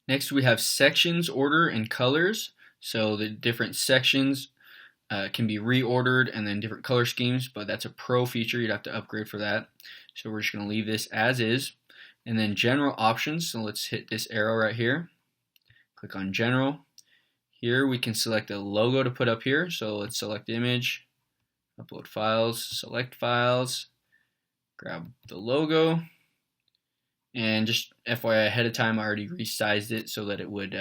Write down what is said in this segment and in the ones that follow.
Next we have sections, order, and colors. So the different sections can be reordered and then different color schemes, but that's a pro feature. You'd have to upgrade for that. So we're just going to leave this as is. And then general options. So let's hit this arrow right here. Click on general. Here we can select a logo to put up here. So let's select image, upload files, select files, grab the logo. And just FYI, ahead of time I already resized it so that it would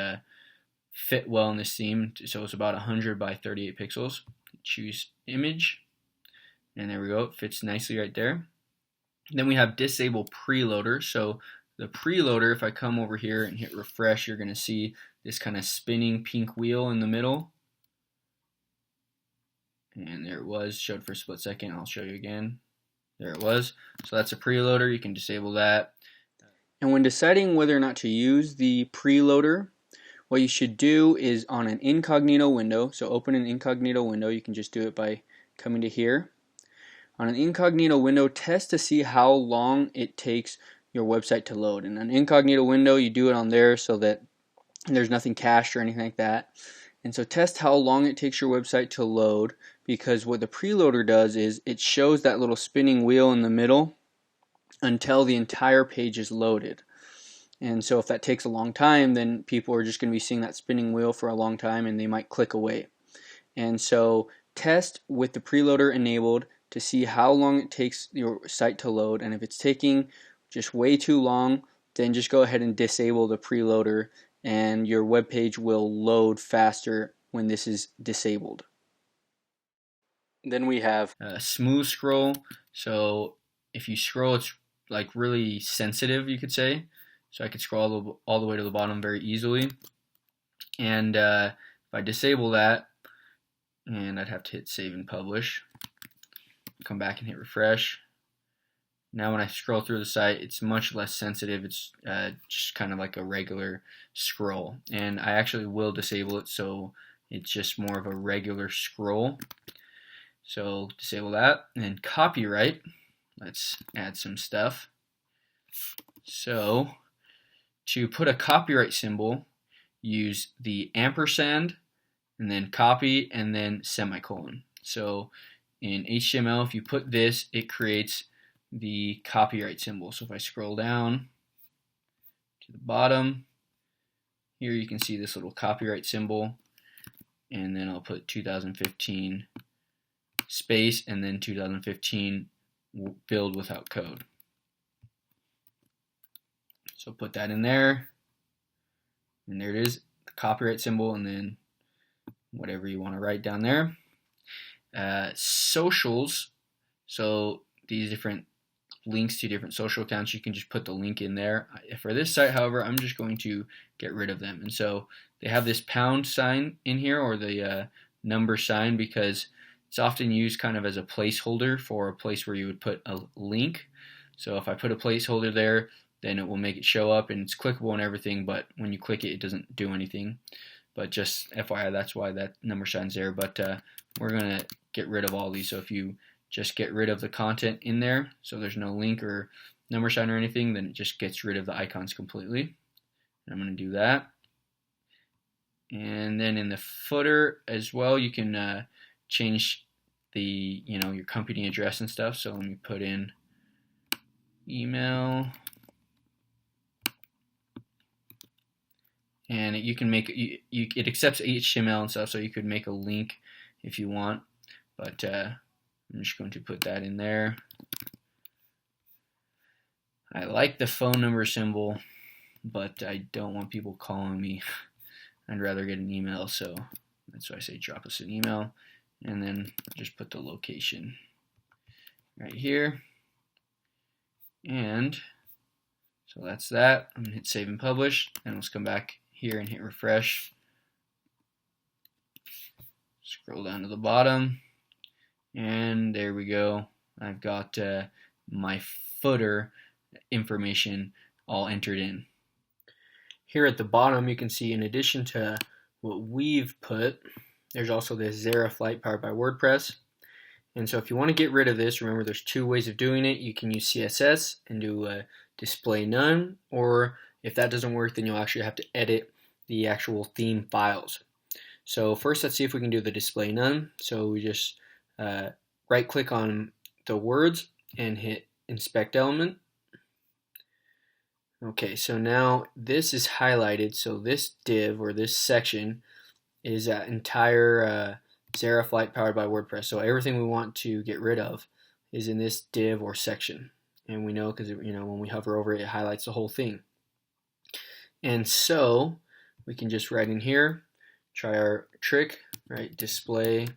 fit well in this theme. So it's about 100 by 38 pixels. Choose image, and there we go. It fits nicely right there. Then we have disable preloader. So the preloader, if I come over here and hit refresh, you're going to see this kind of spinning pink wheel in the middle. And there it was, showed for a split second. I'll show you again. There it was. So that's a preloader. You can disable that. And when deciding whether or not to use the preloader, what you should do is on an incognito window, so open an incognito window, you can just do it by coming to here. On an incognito window, test to see how long it takes your website to load. In an incognito window, you do it on there so that there's nothing cached or anything like that. And so test how long it takes your website to load, because what the preloader does is it shows that little spinning wheel in the middle until the entire page is loaded. And so if that takes a long time, then people are just going to be seeing that spinning wheel for a long time and they might click away. And so test with the preloader enabled to see how long it takes your site to load, and if it's taking just way too long, then just go ahead and disable the preloader and your web page will load faster when this is disabled. Then we have smooth scroll. So if you scroll, it's like really sensitive, you could say. So I could scroll all the way to the bottom very easily. And if I disable that, and I'd have to hit save and publish, come back and hit refresh. Now when I scroll through the site, it's much less sensitive. It's just kind of like a regular scroll. And I actually will disable it so it's just more of a regular scroll. So disable that. And then copyright. Let's add some stuff. So to put a copyright symbol, use the ampersand and then copy and then semicolon. So in HTML, if you put this, it creates the copyright symbol. So if I scroll down to the bottom, here you can see this little copyright symbol, and then I'll put 2015 space and then 2015 build without code. So put that in there, and there it is, the copyright symbol, and then whatever you want to write down there. Socials, so these different links to different social accounts, you can just put the link in there. For this site, however, I'm just going to get rid of them. And so they have this pound sign in here, or the number sign, because it's often used kind of as a placeholder for a place where you would put a link. So if I put a placeholder there, then it will make it show up and it's clickable and everything, but when you click it, it doesn't do anything. But just FYI, that's why that number sign's there. But we're going to get rid of all these. So if you just get rid of the content in there, so there's no link or number sign or anything, then it just gets rid of the icons completely. And I'm going to do that. And then in the footer as well, you can change the, your company address and stuff. So let me put in email. And you can make it accepts HTML and stuff, so you could make a link if you want. But I'm just going to put that in there. I like the phone number symbol, but I don't want people calling me. I'd rather get an email, so that's why I say drop us an email. And then just put the location right here. And so that's that. I'm going to hit save and publish, and let's come back here and hit refresh. Scroll down to the bottom, and there we go. I've got my footer information all entered in. Here at the bottom, you can see in addition to what we've put, there's also this Xeraflight powered by WordPress. And so if you want to get rid of this, remember there's two ways of doing it. You can use CSS and do display none, or if that doesn't work, then you'll actually have to edit the actual theme files. So first, let's see if we can do the display none. So we just right click on the words and hit inspect element. Okay, so now this is highlighted, so this div or this section is that entire Xarif Lite powered by WordPress. So everything we want to get rid of is in this div or section, and we know because when we hover over it, it highlights the whole thing. And so we can just write in here, try our trick, right? Display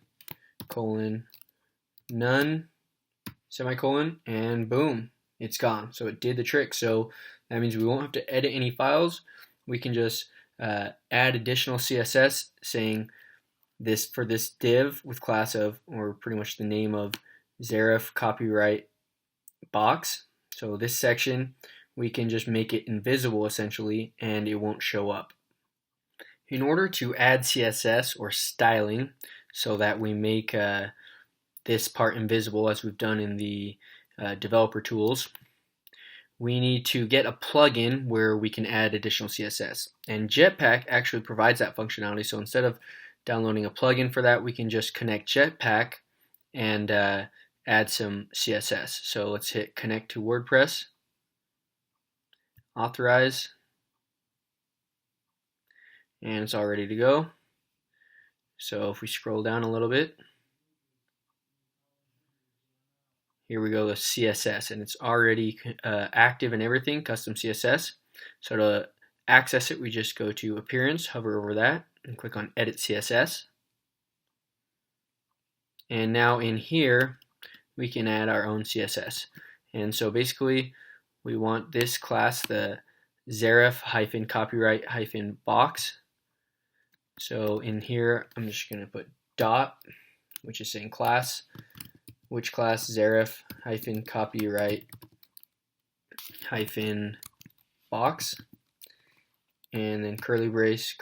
none semicolon, and boom, it's gone. So it did the trick. So that means we won't have to edit any files. We can just add additional CSS saying this for this div with class of, or pretty much the name of, Xarif copyright box. So this section, we can just make it invisible essentially, and it won't show up. In order to add CSS or styling so that we make this part invisible, as we've done in the developer tools, we need to get a plugin where we can add additional CSS. And Jetpack actually provides that functionality. So instead of downloading a plugin for that, we can just connect Jetpack and add some CSS. So let's hit connect to WordPress, authorize, and it's all ready to go. So if we scroll down a little bit, here we go, the CSS, and it's already active and everything, custom CSS. So to access it, we just go to Appearance, hover over that, and click on Edit CSS. And now in here, we can add our own CSS. And so basically, we want this class, the Xarif-copyright-box. So in here, I'm just going to put dot, which is saying class, which class Xarif-copyright-box, and then curly brace,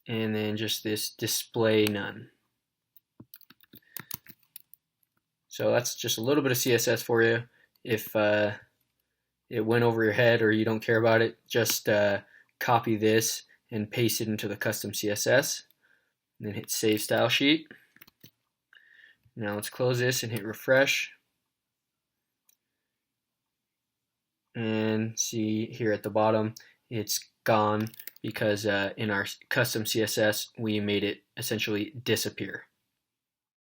and then just this display none. So that's just a little bit of CSS for you. If it went over your head or you don't care about it, just copy this and paste it into the custom CSS. And then hit Save Style Sheet. Now let's close this and hit refresh. And see here at the bottom, it's gone because in our custom CSS, we made it essentially disappear.